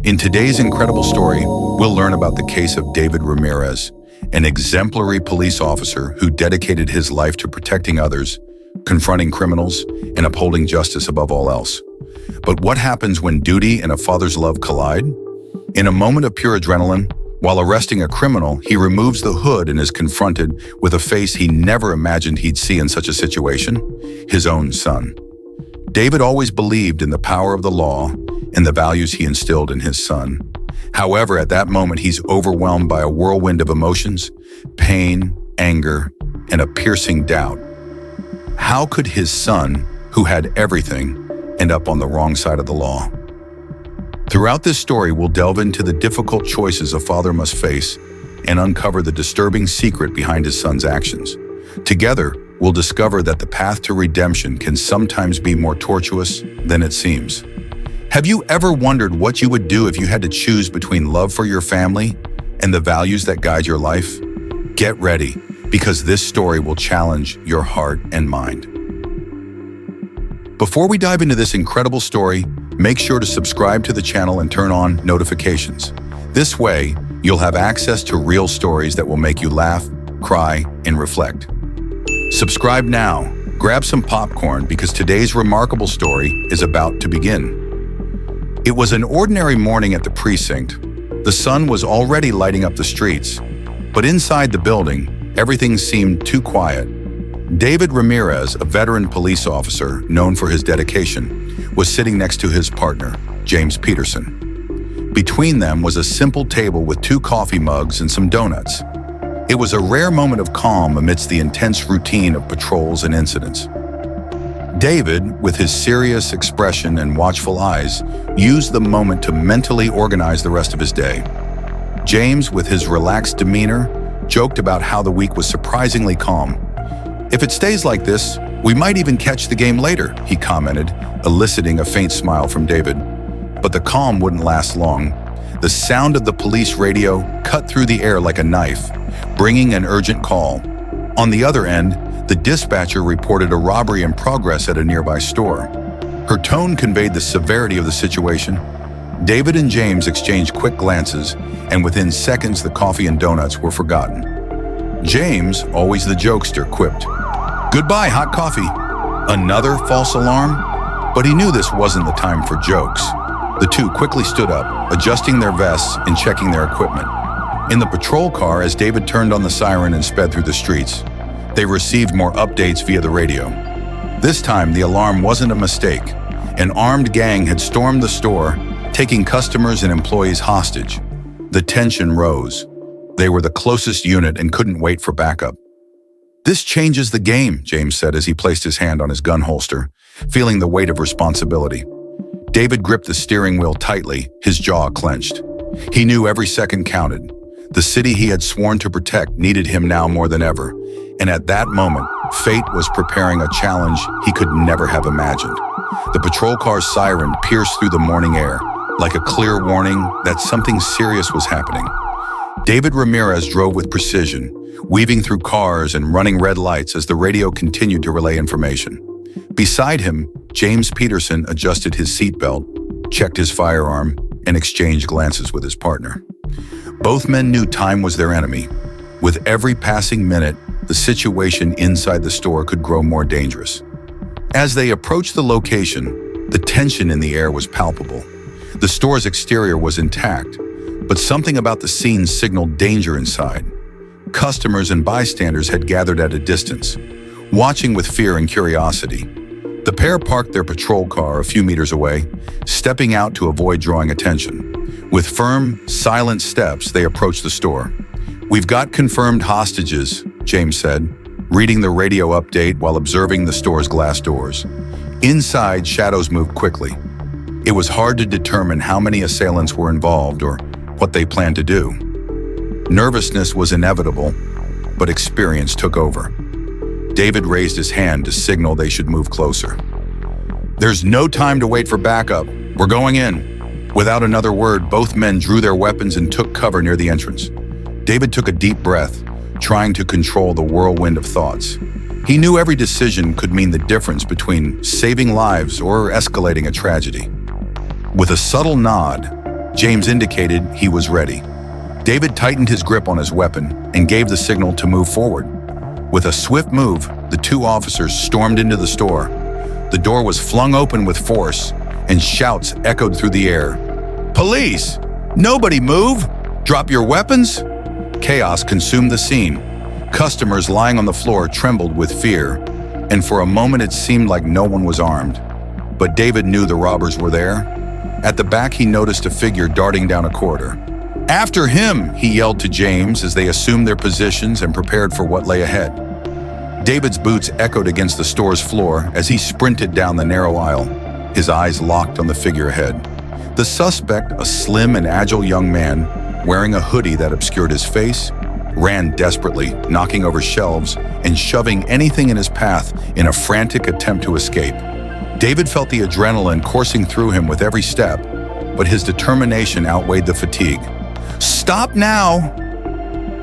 In today's incredible story, we'll learn about the case of David Ramires, an exemplary police officer who dedicated his life to protecting others, confronting criminals, and upholding justice above all else. But what happens when duty and a father's love collide? In a moment of pure adrenaline, while arresting a criminal, he removes the hood and is confronted with a face he never imagined he'd see in such a situation: his own son. David always believed in the power of the law and the values he instilled in his son. However, at that moment, he's overwhelmed by a whirlwind of emotions, pain, anger, and a piercing doubt. How could his son, who had everything, end up on the wrong side of the law? Throughout this story, we'll delve into the difficult choices a father must face and uncover the disturbing secret behind his son's actions. Together, we'll discover that the path to redemption can sometimes be more tortuous than it seems. Have you ever wondered what you would do if you had to choose between love for your family and the values that guide your life? Get ready, because this story will challenge your heart and mind. Before we dive into this incredible story, make sure to subscribe to the channel and turn on notifications. This way, you'll have access to real stories that will make you laugh, cry, and reflect. Subscribe now, grab some popcorn, because today's remarkable story is about to begin. It was an ordinary morning at the precinct. The sun was already lighting up the streets, but inside the building, everything seemed too quiet. David Ramires, a veteran police officer known for his dedication, was sitting next to his partner, James Peterson. Between them was a simple table with 2 coffee mugs and some donuts. It was a rare moment of calm amidst the intense routine of patrols and incidents. David, with his serious expression and watchful eyes, used the moment to mentally organize the rest of his day. James, with his relaxed demeanor, joked about how the week was surprisingly calm. "If it stays like this, we might even catch the game later," he commented, eliciting a faint smile from David. But the calm wouldn't last long. The sound of the police radio cut through the air like a knife, bringing an urgent call. On the other end, the dispatcher reported a robbery in progress at a nearby store. Her tone conveyed the severity of the situation. David and James exchanged quick glances, and within seconds the coffee and donuts were forgotten. James, always the jokester, quipped, "Goodbye, hot coffee." Another false alarm? But he knew this wasn't the time for jokes. The two quickly stood up, adjusting their vests and checking their equipment. In the patrol car, as David turned on the siren and sped through the streets, they received more updates via the radio. This time, the alarm wasn't a mistake. An armed gang had stormed the store, taking customers and employees hostage. The tension rose. They were the closest unit and couldn't wait for backup. "This changes the game," James said as he placed his hand on his gun holster, feeling the weight of responsibility. David gripped the steering wheel tightly, his jaw clenched. He knew every second counted. The city he had sworn to protect needed him now more than ever, and at that moment, fate was preparing a challenge he could never have imagined. The patrol car's siren pierced through the morning air, like a clear warning that something serious was happening. David Ramires drove with precision, weaving through cars and running red lights as the radio continued to relay information. Beside him, James Peterson adjusted his seatbelt, checked his firearm, and exchanged glances with his partner. Both men knew time was their enemy. With every passing minute, the situation inside the store could grow more dangerous. As they approached the location, the tension in the air was palpable. The store's exterior was intact, but something about the scene signaled danger inside. Customers and bystanders had gathered at a distance, watching with fear and curiosity. The pair parked their patrol car a few meters away, stepping out to avoid drawing attention. With firm, silent steps, they approached the store. "We've got confirmed hostages," James said, reading the radio update while observing the store's glass doors. Inside, shadows moved quickly. It was hard to determine how many assailants were involved or what they planned to do. Nervousness was inevitable, but experience took over. David raised his hand to signal they should move closer. "There's no time to wait for backup. We're going in." Without another word, both men drew their weapons and took cover near the entrance. David took a deep breath, trying to control the whirlwind of thoughts. He knew every decision could mean the difference between saving lives or escalating a tragedy. With a subtle nod, James indicated he was ready. David tightened his grip on his weapon and gave the signal to move forward. With a swift move, the two officers stormed into the store. The door was flung open with force, and shouts echoed through the air. "Police! Nobody move! Drop your weapons!" Chaos consumed the scene. Customers lying on the floor trembled with fear, and for a moment it seemed like no one was armed. But David knew the robbers were there. At the back, he noticed a figure darting down a corridor. "After him!" he yelled to James as they assumed their positions and prepared for what lay ahead. David's boots echoed against the store's floor as he sprinted down the narrow aisle, his eyes locked on the figure ahead. The suspect, a slim and agile young man, wearing a hoodie that obscured his face, ran desperately, knocking over shelves and shoving anything in his path in a frantic attempt to escape. David felt the adrenaline coursing through him with every step, but his determination outweighed the fatigue. "Stop now!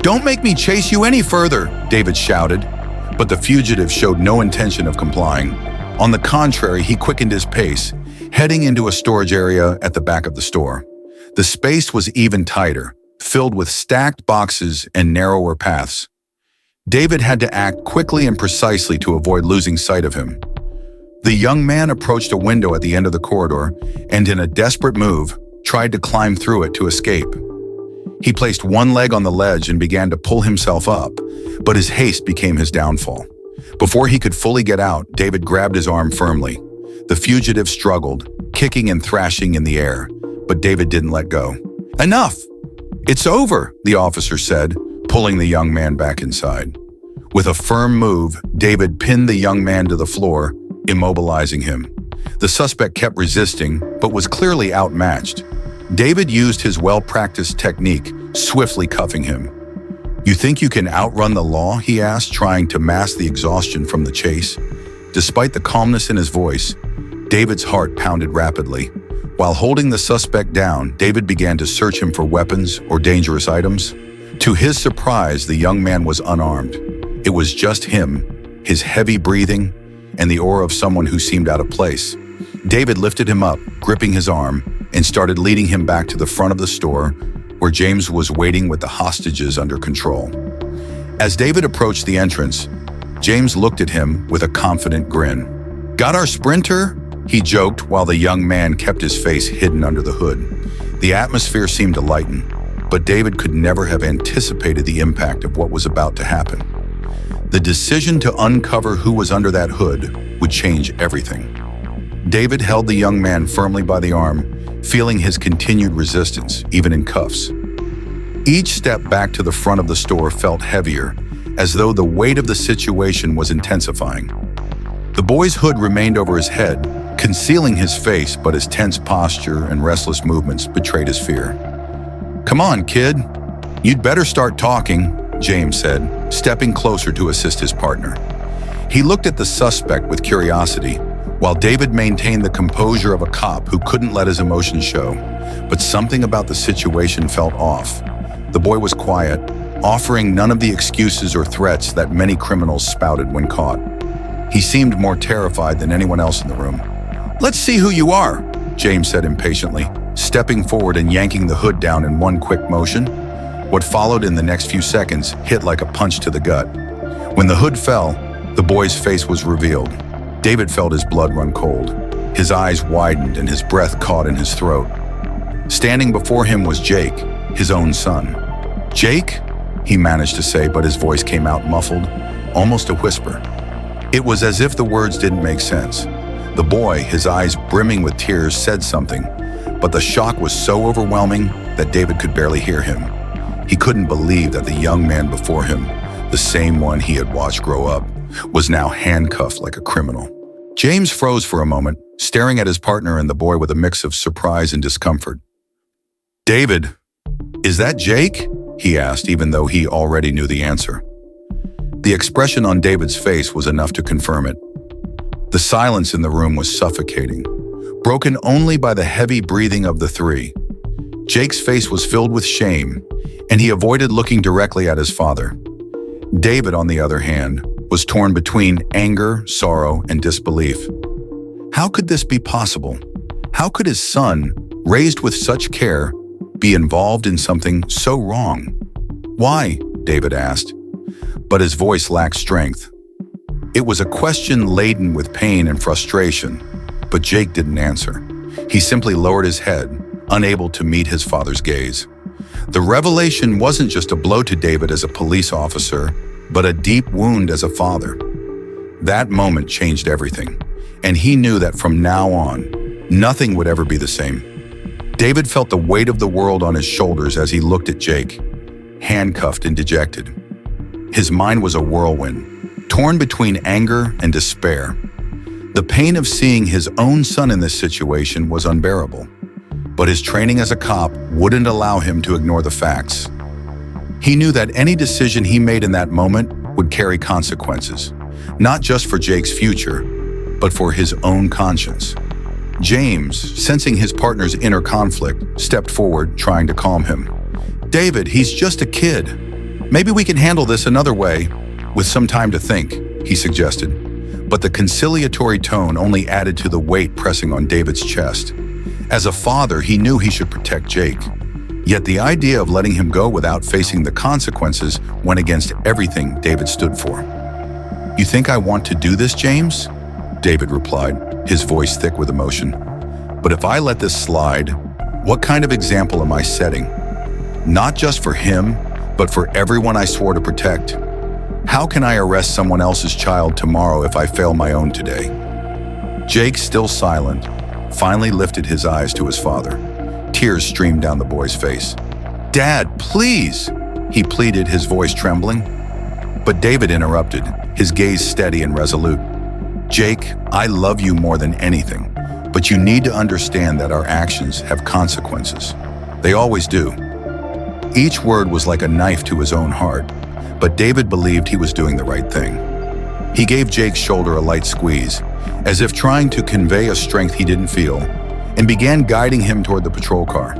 Don't make me chase you any further!" David shouted, but the fugitive showed no intention of complying. On the contrary, he quickened his pace, heading into a storage area at the back of the store. The space was even tighter, filled with stacked boxes and narrower paths. David had to act quickly and precisely to avoid losing sight of him. The young man approached a window at the end of the corridor and, in a desperate move, tried to climb through it to escape. He placed one leg on the ledge and began to pull himself up, but his haste became his downfall. Before he could fully get out, David grabbed his arm firmly. The fugitive struggled, kicking and thrashing in the air, but David didn't let go. "Enough! It's over," the officer said, pulling the young man back inside. With a firm move, David pinned the young man to the floor, immobilizing him. The suspect kept resisting, but was clearly outmatched. David used his well-practiced technique, swiftly cuffing him. "You think you can outrun the law?" he asked, trying to mask the exhaustion from the chase. Despite the calmness in his voice, David's heart pounded rapidly. While holding the suspect down, David began to search him for weapons or dangerous items. To his surprise, the young man was unarmed. It was just him, his heavy breathing, and the aura of someone who seemed out of place. David lifted him up, gripping his arm, and started leading him back to the front of the store, where James was waiting with the hostages under control. As David approached the entrance, James looked at him with a confident grin. "Got our sprinter?" he joked while the young man kept his face hidden under the hood. The atmosphere seemed to lighten, but David could never have anticipated the impact of what was about to happen. The decision to uncover who was under that hood would change everything. David held the young man firmly by the arm, feeling his continued resistance, even in cuffs. Each step back to the front of the store felt heavier, as though the weight of the situation was intensifying. The boy's hood remained over his head, concealing his face, but his tense posture and restless movements betrayed his fear. "Come on, kid. You'd better start talking," James said, stepping closer to assist his partner. He looked at the suspect with curiosity, while David maintained the composure of a cop who couldn't let his emotions show. But something about the situation felt off. The boy was quiet, offering none of the excuses or threats that many criminals spouted when caught. He seemed more terrified than anyone else in the room. "Let's see who you are," James said impatiently, stepping forward and yanking the hood down in one quick motion. What followed in the next few seconds hit like a punch to the gut. When the hood fell, the boy's face was revealed. David felt his blood run cold. His eyes widened and his breath caught in his throat. Standing before him was Jake, his own son. "Jake?" he managed to say, but his voice came out muffled, almost a whisper. It was as if the words didn't make sense. The boy, his eyes brimming with tears, said something, but the shock was so overwhelming that David could barely hear him. He couldn't believe that the young man before him, the same one he had watched grow up, was now handcuffed like a criminal. James froze for a moment, staring at his partner and the boy with a mix of surprise and discomfort. "David, is that Jake?" he asked, even though he already knew the answer. The expression on David's face was enough to confirm it. The silence in the room was suffocating, broken only by the heavy breathing of the three. Jake's face was filled with shame, and he avoided looking directly at his father. David, on the other hand, was torn between anger, sorrow, and disbelief. How could this be possible? How could his son, raised with such care, be involved in something so wrong? Why? David asked, but his voice lacked strength. It was a question laden with pain and frustration, but Jake didn't answer. He simply lowered his head, unable to meet his father's gaze. The revelation wasn't just a blow to David as a police officer, but a deep wound as a father. That moment changed everything, and he knew that from now on, nothing would ever be the same. David felt the weight of the world on his shoulders as he looked at Jake, handcuffed and dejected. His mind was a whirlwind, torn between anger and despair. The pain of seeing his own son in this situation was unbearable, but his training as a cop wouldn't allow him to ignore the facts. He knew that any decision he made in that moment would carry consequences, not just for Jake's future, but for his own conscience. James, sensing his partner's inner conflict, stepped forward, trying to calm him. "David, he's just a kid. Maybe we can handle this another way, with some time to think," he suggested. But the conciliatory tone only added to the weight pressing on David's chest. As a father, he knew he should protect Jake. Yet the idea of letting him go without facing the consequences went against everything David stood for. "You think I want to do this, James?" David replied, his voice thick with emotion. "But if I let this slide, what kind of example am I setting? Not just for him, but for everyone I swore to protect. How can I arrest someone else's child tomorrow if I fail my own today?" Jake, still silent, finally lifted his eyes to his father. Tears streamed down the boy's face. "Dad, please!" he pleaded, his voice trembling. But David interrupted, his gaze steady and resolute. "Jake, I love you more than anything, but you need to understand that our actions have consequences. They always do." Each word was like a knife to his own heart, but David believed he was doing the right thing. He gave Jake's shoulder a light squeeze, as if trying to convey a strength he didn't feel, and began guiding him toward the patrol car.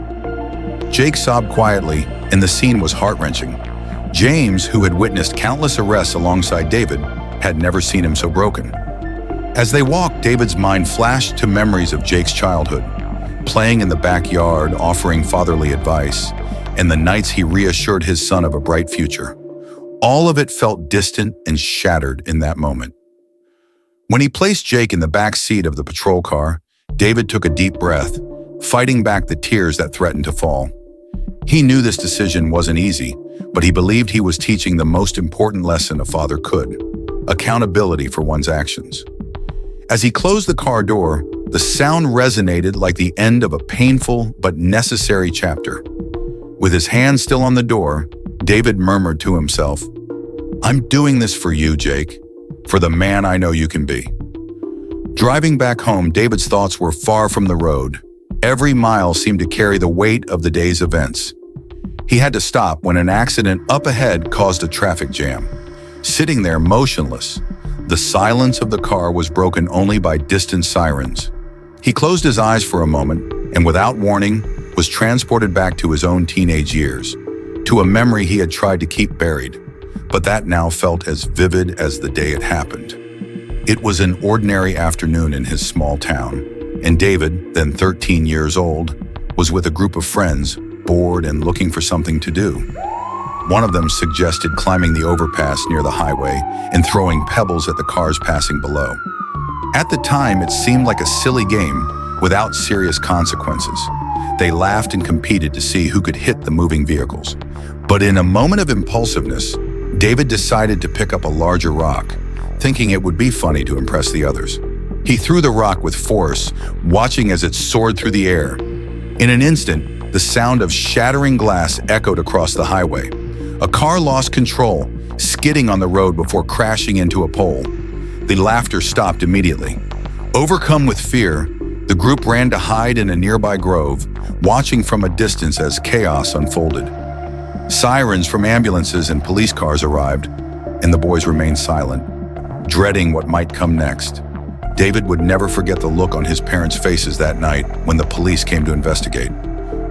Jake sobbed quietly, and the scene was heart-wrenching. James, who had witnessed countless arrests alongside David, had never seen him so broken. As they walked, David's mind flashed to memories of Jake's childhood, playing in the backyard, offering fatherly advice, and the nights he reassured his son of a bright future. All of it felt distant and shattered in that moment. When he placed Jake in the back seat of the patrol car, David took a deep breath, fighting back the tears that threatened to fall. He knew this decision wasn't easy, but he believed he was teaching the most important lesson a father could: accountability for one's actions. As he closed the car door, the sound resonated like the end of a painful but necessary chapter. With his hand still on the door, David murmured to himself, "I'm doing this for you, Jake, for the man I know you can be." Driving back home, David's thoughts were far from the road. Every mile seemed to carry the weight of the day's events. He had to stop when an accident up ahead caused a traffic jam. Sitting there motionless, the silence of the car was broken only by distant sirens. He closed his eyes for a moment and, without warning, was transported back to his own teenage years, to a memory he had tried to keep buried, but that now felt as vivid as the day it happened. It was an ordinary afternoon in his small town, and David, then 13 years old, was with a group of friends, bored and looking for something to do. One of them suggested climbing the overpass near the highway and throwing pebbles at the cars passing below. At the time, it seemed like a silly game without serious consequences. They laughed and competed to see who could hit the moving vehicles. But in a moment of impulsiveness, David decided to pick up a larger rock, thinking it would be funny to impress the others. He threw the rock with force, watching as it soared through the air. In an instant, the sound of shattering glass echoed across the highway. A car lost control, skidding on the road before crashing into a pole. The laughter stopped immediately. Overcome with fear, the group ran to hide in a nearby grove, watching from a distance as chaos unfolded. Sirens from ambulances and police cars arrived, and the boys remained silent, dreading what might come next. David would never forget the look on his parents' faces that night when the police came to investigate.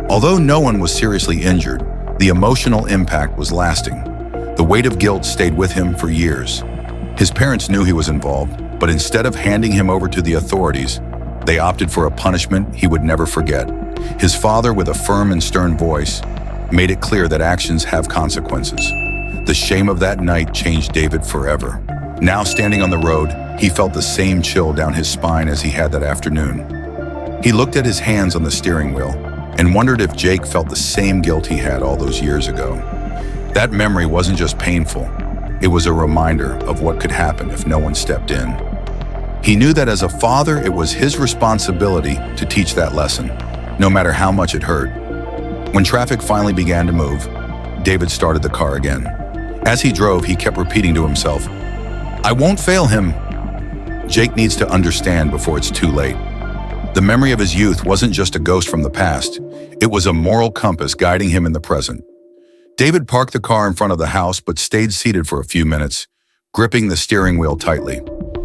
Although no one was seriously injured, the emotional impact was lasting. The weight of guilt stayed with him for years. His parents knew he was involved, but instead of handing him over to the authorities, they opted for a punishment he would never forget. His father, with a firm and stern voice, made it clear that actions have consequences. The shame of that night changed David forever. Now standing on the road, he felt the same chill down his spine as he had that afternoon. He looked at his hands on the steering wheel and wondered if Jake felt the same guilt he had all those years ago. That memory wasn't just painful, it was a reminder of what could happen if no one stepped in. He knew that as a father, it was his responsibility to teach that lesson, no matter how much it hurt. When traffic finally began to move, David started the car again. As he drove, he kept repeating to himself, "I won't fail him." Jake needs to understand before it's too late. The memory of his youth wasn't just a ghost from the past, it was a moral compass guiding him in the present. David parked the car in front of the house but stayed seated for a few minutes, gripping the steering wheel tightly.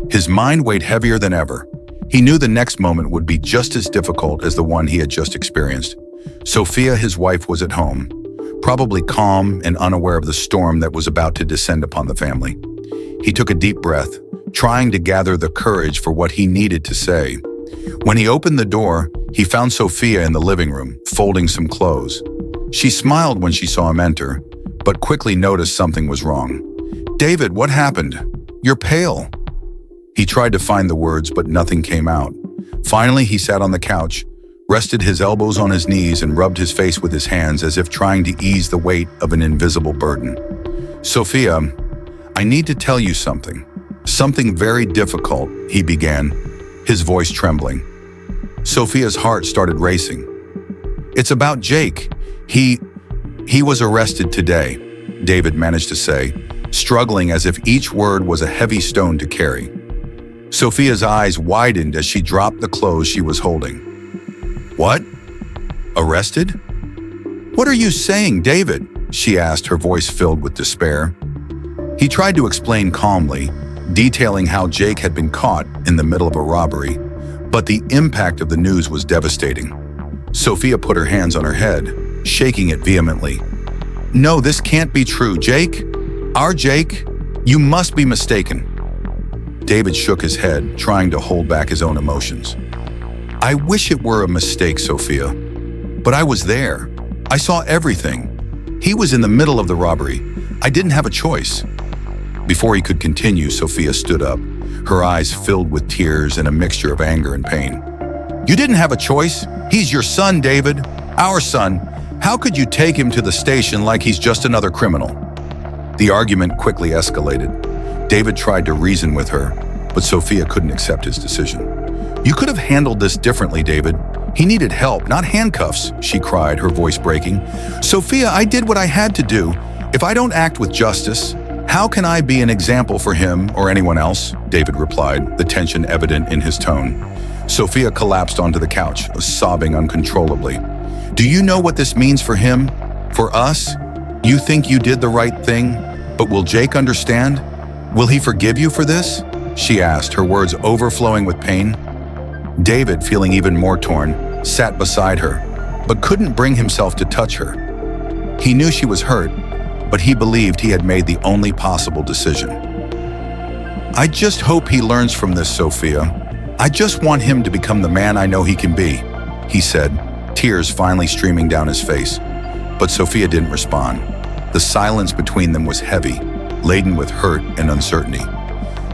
His mind weighed heavier than ever. He knew the next moment would be just as difficult as the one he had just experienced. Sophia, his wife, was at home, probably calm and unaware of the storm that was about to descend upon the family. He took a deep breath, trying to gather the courage for what he needed to say. When he opened the door, he found Sophia in the living room, folding some clothes. She smiled when she saw him enter, but quickly noticed something was wrong. "David, what happened? You're pale." He tried to find the words, but nothing came out. Finally, he sat on the couch, rested his elbows on his knees, and rubbed his face with his hands as if trying to ease the weight of an invisible burden. "Sophia, I need to tell you something. Something very difficult," he began, his voice trembling. Sophia's heart started racing. "It's about Jake. He was arrested today," David managed to say, struggling as if each word was a heavy stone to carry. Sophia's eyes widened as she dropped the clothes she was holding. "What? Arrested? What are you saying, David?" she asked, her voice filled with despair. He tried to explain calmly, detailing how Jake had been caught in the middle of a robbery, but the impact of the news was devastating. Sophia put her hands on her head, shaking it vehemently. "No, this can't be true. Jake? Our Jake? You must be mistaken." David shook his head, trying to hold back his own emotions. "I wish it were a mistake, Sophia. But I was there. I saw everything. He was in the middle of the robbery. I didn't have a choice." Before he could continue, Sophia stood up, her eyes filled with tears and a mixture of anger and pain. "You didn't have a choice. He's your son, David. Our son. How could you take him to the station like he's just another criminal?" The argument quickly escalated. David tried to reason with her, but Sophia couldn't accept his decision. "You could have handled this differently, David. He needed help, not handcuffs," she cried, her voice breaking. "Sophia, I did what I had to do. If I don't act with justice, how can I be an example for him or anyone else?" David replied, the tension evident in his tone. Sophia collapsed onto the couch, sobbing uncontrollably. "Do you know what this means for him? For us? You think you did the right thing, but will Jake understand? Will he forgive you for this?" she asked, her words overflowing with pain. David, feeling even more torn, sat beside her, but couldn't bring himself to touch her. He knew she was hurt, but he believed he had made the only possible decision. "I just hope he learns from this, Sophia. I just want him to become the man I know he can be," he said, tears finally streaming down his face. But Sophia didn't respond. The silence between them was heavy, laden with hurt and uncertainty.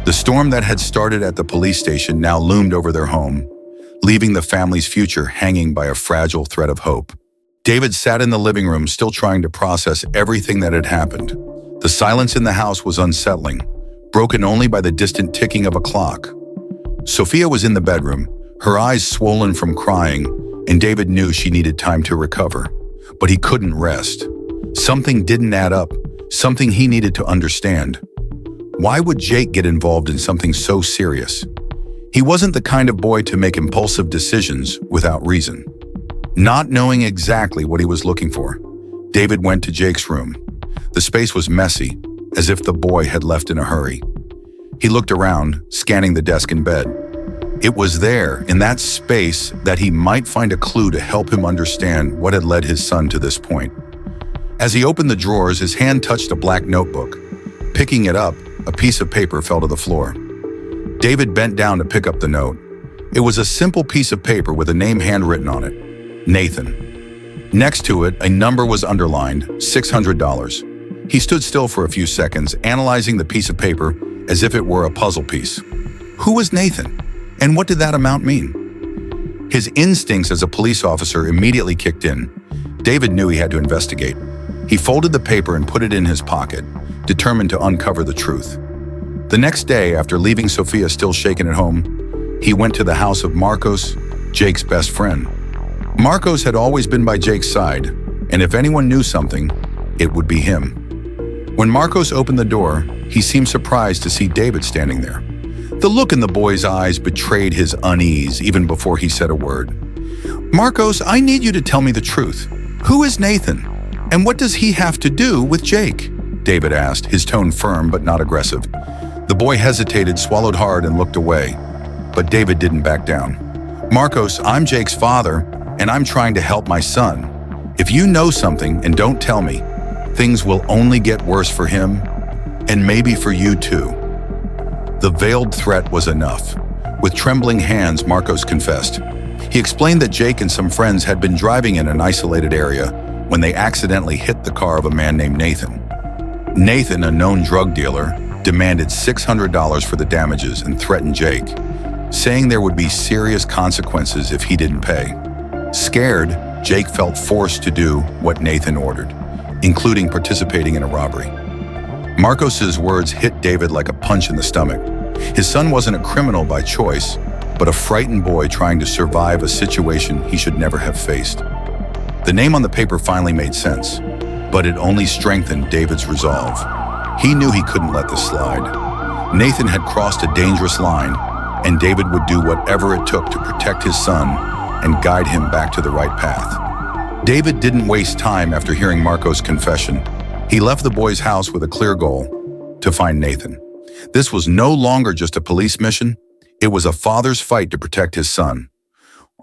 The storm that had started at the police station now loomed over their home, leaving the family's future hanging by a fragile thread of hope. David sat in the living room, still trying to process everything that had happened. The silence in the house was unsettling, broken only by the distant ticking of a clock. Sophia was in the bedroom, her eyes swollen from crying, and David knew she needed time to recover. But he couldn't rest. Something didn't add up, something he needed to understand. Why would Jake get involved in something so serious? He wasn't the kind of boy to make impulsive decisions without reason. Not knowing exactly what he was looking for, David went to Jake's room. The space was messy, as if the boy had left in a hurry. He looked around, scanning the desk and bed. It was there, in that space, that he might find a clue to help him understand what had led his son to this point. As he opened the drawers, his hand touched a black notebook. Picking it up, a piece of paper fell to the floor. David bent down to pick up the note. It was a simple piece of paper with a name handwritten on it. Nathan. Next to it, a number was underlined, $600. He stood still for a few seconds, analyzing the piece of paper as if it were a puzzle piece. Who was Nathan? And what did that amount mean? His instincts as a police officer immediately kicked in. David knew he had to investigate. He folded the paper and put it in his pocket, determined to uncover the truth. The next day, after leaving Sophia still shaken at home, he went to the house of Marcos, Jake's best friend. Marcos had always been by Jake's side, and if anyone knew something, it would be him. When Marcos opened the door, he seemed surprised to see David standing there. The look in the boy's eyes betrayed his unease even before he said a word. "Marcos, I need you to tell me the truth. Who is Nathan? And what does he have to do with Jake?" David asked, his tone firm but not aggressive. The boy hesitated, swallowed hard, and looked away. But David didn't back down. "Marcos, I'm Jake's father, and I'm trying to help my son. If you know something and don't tell me, things will only get worse for him, and maybe for you too." The veiled threat was enough. With trembling hands, Marcos confessed. He explained that Jake and some friends had been driving in an isolated area when they accidentally hit the car of a man named Nathan. Nathan, a known drug dealer, demanded $600 for the damages and threatened Jake, saying there would be serious consequences if he didn't pay. Scared, Jake felt forced to do what Nathan ordered, including participating in a robbery. Marcos's words hit David like a punch in the stomach. His son wasn't a criminal by choice, but a frightened boy trying to survive a situation he should never have faced. The name on the paper finally made sense, but it only strengthened David's resolve. He knew he couldn't let this slide. Nathan had crossed a dangerous line, and David would do whatever it took to protect his son and guide him back to the right path. David didn't waste time after hearing Marco's confession. He left the boy's house with a clear goal: to find Nathan. This was no longer just a police mission. It was a father's fight to protect his son.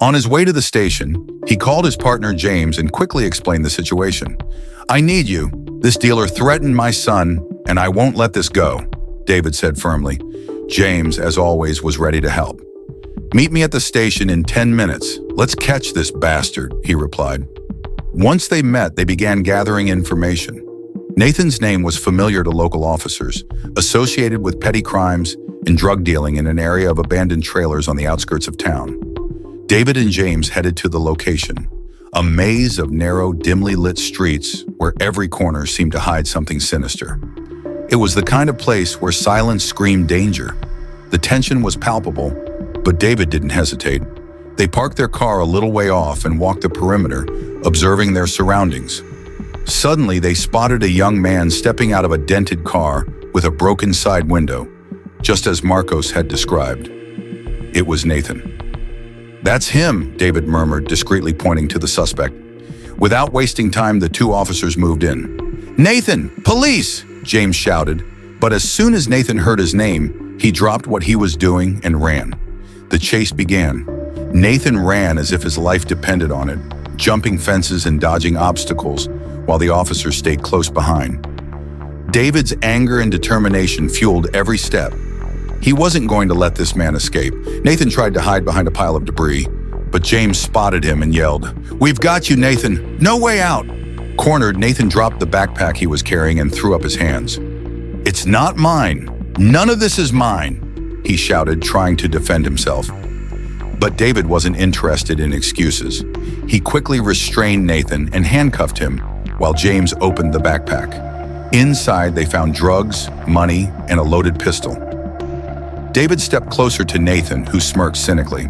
On his way to the station, he called his partner James and quickly explained the situation. "I need you. This dealer threatened my son, and I won't let this go," David said firmly. James, as always, was ready to help. "Meet me at the station in 10 minutes. Let's catch this bastard," he replied. Once they met, they began gathering information. Nathan's name was familiar to local officers, associated with petty crimes and drug dealing in an area of abandoned trailers on the outskirts of town. David and James headed to the location, a maze of narrow, dimly lit streets where every corner seemed to hide something sinister. It was the kind of place where silence screamed danger. The tension was palpable, but David didn't hesitate. They parked their car a little way off and walked the perimeter, observing their surroundings. Suddenly, they spotted a young man stepping out of a dented car with a broken side window, just as Marcos had described. It was Nathan. "That's him," David murmured, discreetly pointing to the suspect. Without wasting time, the two officers moved in. "Nathan! Police!" James shouted, but as soon as Nathan heard his name, he dropped what he was doing and ran. The chase began. Nathan ran as if his life depended on it, jumping fences and dodging obstacles, while the officers stayed close behind. David's anger and determination fueled every step. He wasn't going to let this man escape. Nathan tried to hide behind a pile of debris, but James spotted him and yelled, "We've got you, Nathan! No way out!" Cornered, Nathan dropped the backpack he was carrying and threw up his hands. "It's not mine! None of this is mine!" he shouted, trying to defend himself. But David wasn't interested in excuses. He quickly restrained Nathan and handcuffed him, while James opened the backpack. Inside, they found drugs, money, and a loaded pistol. David stepped closer to Nathan, who smirked cynically.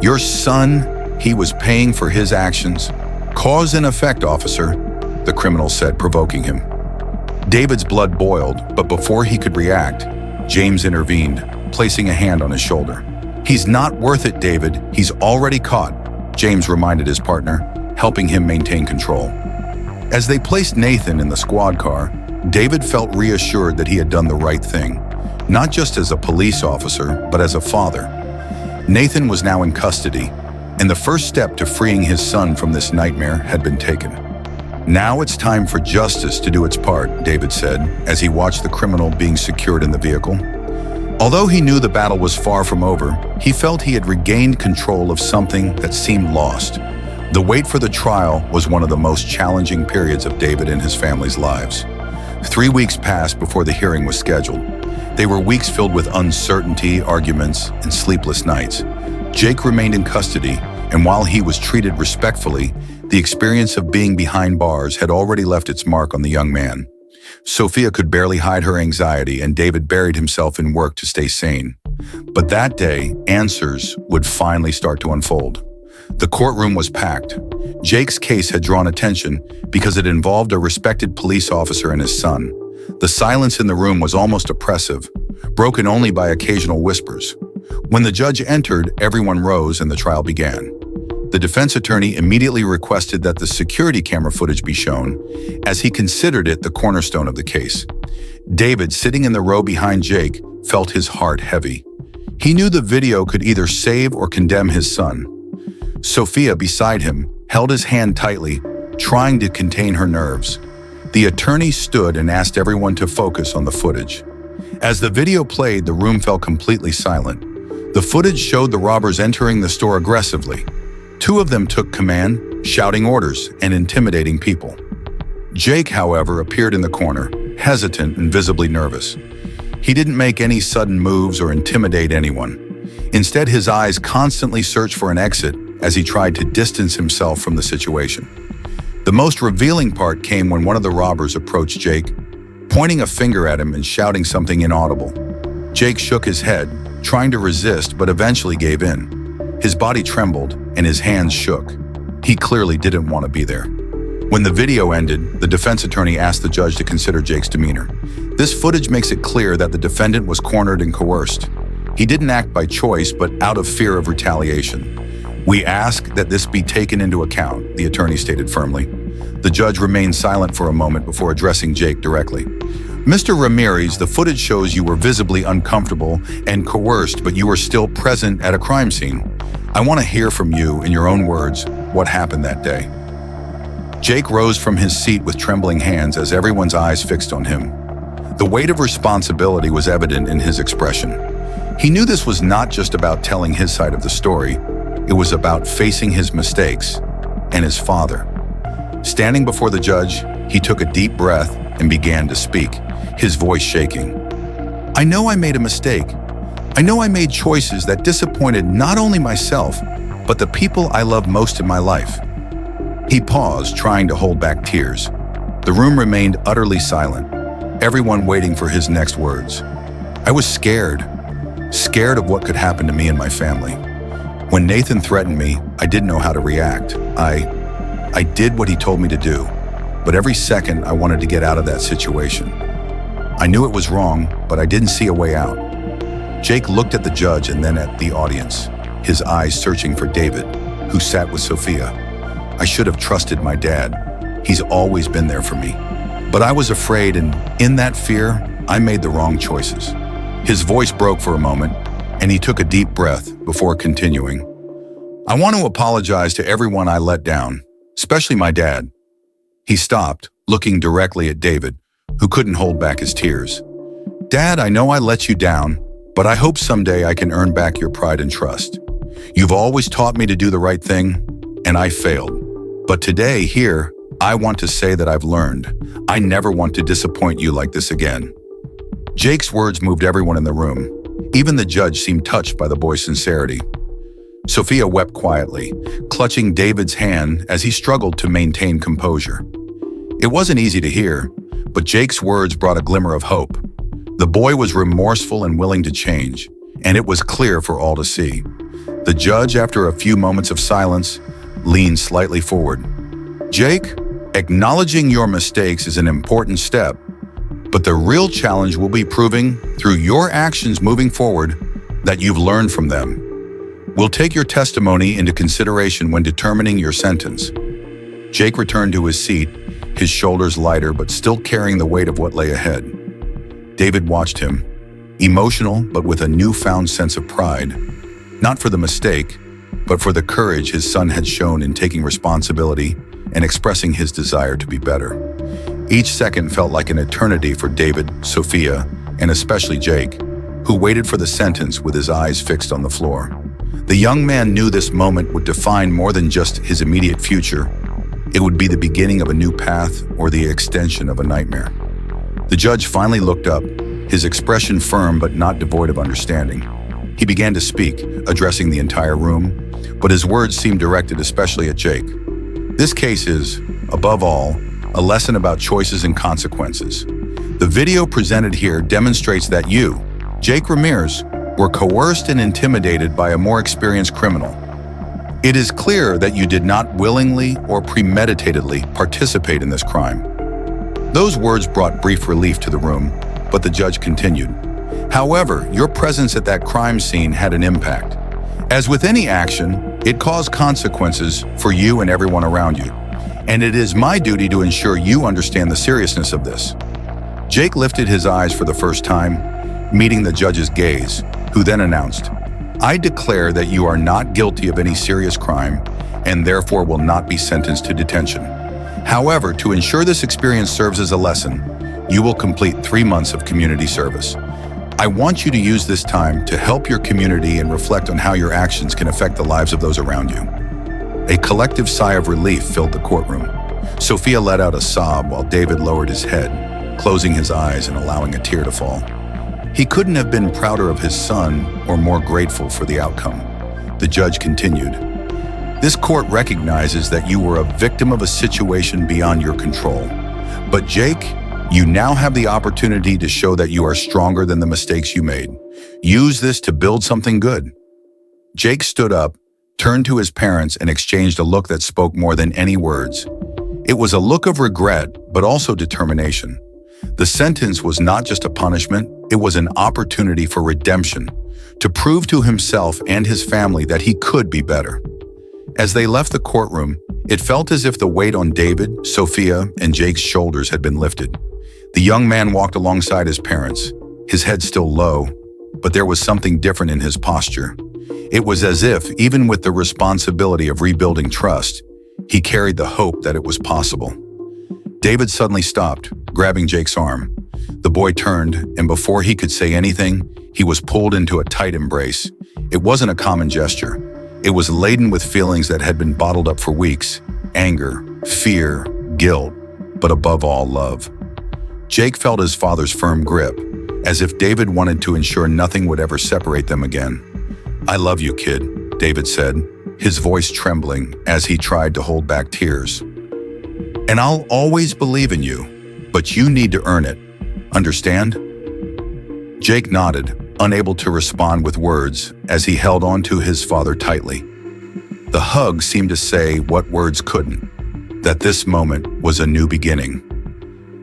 "Your son, he was paying for his actions. Cause and effect, officer," the criminal said, provoking him. David's blood boiled, but before he could react, James intervened, placing a hand on his shoulder. "He's not worth it, David. He's already caught," James reminded his partner, helping him maintain control. As they placed Nathan in the squad car, David felt reassured that he had done the right thing, not just as a police officer, but as a father. Nathan was now in custody, and the first step to freeing his son from this nightmare had been taken. "Now it's time for justice to do its part," David said, as he watched the criminal being secured in the vehicle. Although he knew the battle was far from over, he felt he had regained control of something that seemed lost. The wait for the trial was one of the most challenging periods of David and his family's lives. 3 weeks passed before the hearing was scheduled. They were weeks filled with uncertainty, arguments, and sleepless nights. Jake remained in custody, and while he was treated respectfully, the experience of being behind bars had already left its mark on the young man. Sophia could barely hide her anxiety, and David buried himself in work to stay sane. But that day, answers would finally start to unfold. The courtroom was packed. Jake's case had drawn attention because it involved a respected police officer and his son. The silence in the room was almost oppressive, broken only by occasional whispers. When the judge entered, everyone rose and the trial began. The defense attorney immediately requested that the security camera footage be shown, as he considered it the cornerstone of the case. David, sitting in the row behind Jake, felt his heart heavy. He knew the video could either save or condemn his son. Sophia, beside him, held his hand tightly, trying to contain her nerves. The attorney stood and asked everyone to focus on the footage. As the video played, the room fell completely silent. The footage showed the robbers entering the store aggressively. 2 of them took command, shouting orders and intimidating people. Jake, however, appeared in the corner, hesitant and visibly nervous. He didn't make any sudden moves or intimidate anyone. Instead, his eyes constantly searched for an exit as he tried to distance himself from the situation. The most revealing part came when one of the robbers approached Jake, pointing a finger at him and shouting something inaudible. Jake shook his head, trying to resist, but eventually gave in. His body trembled and his hands shook. He clearly didn't want to be there. When the video ended, the defense attorney asked the judge to consider Jake's demeanor. This footage makes it clear that the defendant was cornered and coerced. He didn't act by choice, but out of fear of retaliation. "We ask that this be taken into account," the attorney stated firmly. The judge remained silent for a moment before addressing Jake directly. "Mr. Ramires, the footage shows you were visibly uncomfortable and coerced, but you were still present at a crime scene. I want to hear from you, in your own words, what happened that day." Jake rose from his seat with trembling hands as everyone's eyes fixed on him. The weight of responsibility was evident in his expression. He knew this was not just about telling his side of the story. It was about facing his mistakes and his father. Standing before the judge, he took a deep breath and began to speak, his voice shaking. "I know I made a mistake. I know I made choices that disappointed not only myself, but the people I love most in my life." He paused, trying to hold back tears. The room remained utterly silent, everyone waiting for his next words. "I was scared of what could happen to me and my family. When Nathan threatened me, I didn't know how to react. I did what he told me to do, but every second I wanted to get out of that situation. I knew it was wrong, but I didn't see a way out." Jake looked at the judge and then at the audience, his eyes searching for David, who sat with Sophia. "I should have trusted my dad. He's always been there for me. But I was afraid, and in that fear, I made the wrong choices." His voice broke for a moment, and he took a deep breath before continuing. "I want to apologize to everyone I let down, especially my dad." He stopped, looking directly at David, who couldn't hold back his tears. "Dad, I know I let you down, but I hope someday I can earn back your pride and trust. You've always taught me to do the right thing, and I failed. But today, here, I want to say that I've learned. I never want to disappoint you like this again." Jake's words moved everyone in the room. Even the judge seemed touched by the boy's sincerity. Sophia wept quietly, clutching David's hand as he struggled to maintain composure. It wasn't easy to hear, but Jake's words brought a glimmer of hope. The boy was remorseful and willing to change, and it was clear for all to see. The judge, after a few moments of silence, leaned slightly forward. "Jake, acknowledging your mistakes is an important step, but the real challenge will be proving, through your actions moving forward, that you've learned from them. We'll take your testimony into consideration when determining your sentence." Jake returned to his seat, his shoulders lighter but still carrying the weight of what lay ahead. David watched him, emotional but with a newfound sense of pride, not for the mistake, but for the courage his son had shown in taking responsibility and expressing his desire to be better. Each second felt like an eternity for David, Sophia, and especially Jake, who waited for the sentence with his eyes fixed on the floor. The young man knew this moment would define more than just his immediate future. It would be the beginning of a new path or the extension of a nightmare. The judge finally looked up, his expression firm but not devoid of understanding. He began to speak, addressing the entire room, but his words seemed directed especially at Jake. This case is, above all, a lesson about choices and consequences. The video presented here demonstrates that you, Jake Ramires, were coerced and intimidated by a more experienced criminal. It is clear that you did not willingly or premeditatedly participate in this crime. Those words brought brief relief to the room, but the judge continued. However, your presence at that crime scene had an impact. As with any action, it caused consequences for you and everyone around you. And it is my duty to ensure you understand the seriousness of this. Jake lifted his eyes for the first time, meeting the judge's gaze, who then announced, I declare that you are not guilty of any serious crime and therefore will not be sentenced to detention. However, to ensure this experience serves as a lesson, you will complete 3 months of community service. I want you to use this time to help your community and reflect on how your actions can affect the lives of those around you. A collective sigh of relief filled the courtroom. Sophia let out a sob while David lowered his head, closing his eyes and allowing a tear to fall. He couldn't have been prouder of his son or more grateful for the outcome. The judge continued, This court recognizes that you were a victim of a situation beyond your control. But Jake, you now have the opportunity to show that you are stronger than the mistakes you made. Use this to build something good. Jake stood up, turned to his parents, and exchanged a look that spoke more than any words. It was a look of regret, but also determination. The sentence was not just a punishment, it was an opportunity for redemption, to prove to himself and his family that he could be better. As they left the courtroom, it felt as if the weight on David, Sophia, and Jake's shoulders had been lifted. The young man walked alongside his parents, his head still low, but there was something different in his posture. It was as if, even with the responsibility of rebuilding trust, he carried the hope that it was possible. David suddenly stopped, grabbing Jake's arm. The boy turned, and before he could say anything, he was pulled into a tight embrace. It wasn't a common gesture. It was laden with feelings that had been bottled up for weeks: anger, fear, guilt, but above all, love. Jake felt his father's firm grip, as if David wanted to ensure nothing would ever separate them again. I love you, kid, David said, his voice trembling as he tried to hold back tears. And I'll always believe in you, but you need to earn it. Understand? Jake nodded, unable to respond with words as he held on to his father tightly. The hug seemed to say what words couldn't, that this moment was a new beginning.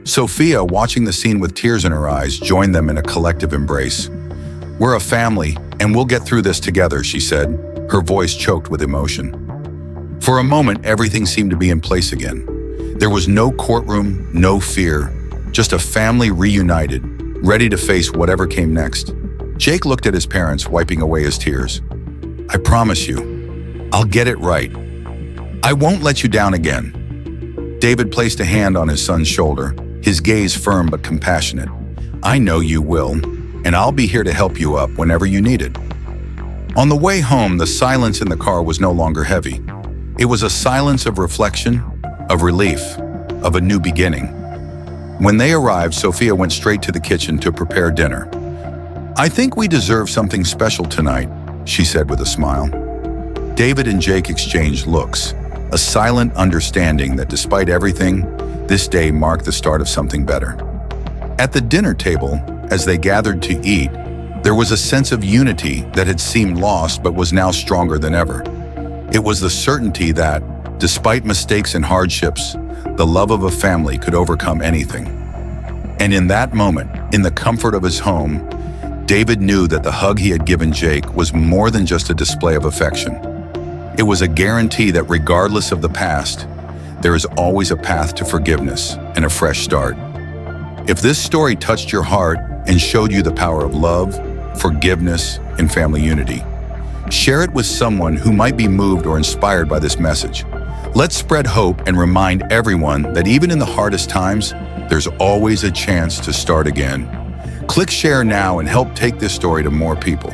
Sophia, watching the scene with tears in her eyes, joined them in a collective embrace. We're a family, and we'll get through this together, she said, her voice choked with emotion. For a moment, everything seemed to be in place again. There was no courtroom, no fear, just a family reunited, ready to face whatever came next. Jake looked at his parents, wiping away his tears. I promise you, I'll get it right. I won't let you down again. David placed a hand on his son's shoulder, his gaze firm but compassionate. I know you will, and I'll be here to help you up whenever you need it. On the way home, the silence in the car was no longer heavy. It was a silence of reflection, of relief, of a new beginning. When they arrived, Sophia went straight to the kitchen to prepare dinner. I think we deserve something special tonight, she said with a smile. David and Jake exchanged looks, a silent understanding that despite everything, this day marked the start of something better. At the dinner table, as they gathered to eat, there was a sense of unity that had seemed lost but was now stronger than ever. It was the certainty that, despite mistakes and hardships, the love of a family could overcome anything. And in that moment, in the comfort of his home, David knew that the hug he had given Jake was more than just a display of affection. It was a guarantee that regardless of the past, there is always a path to forgiveness and a fresh start. If this story touched your heart and showed you the power of love, forgiveness, and family unity, share it with someone who might be moved or inspired by this message. Let's spread hope and remind everyone that even in the hardest times, there's always a chance to start again. Click share now and help take this story to more people.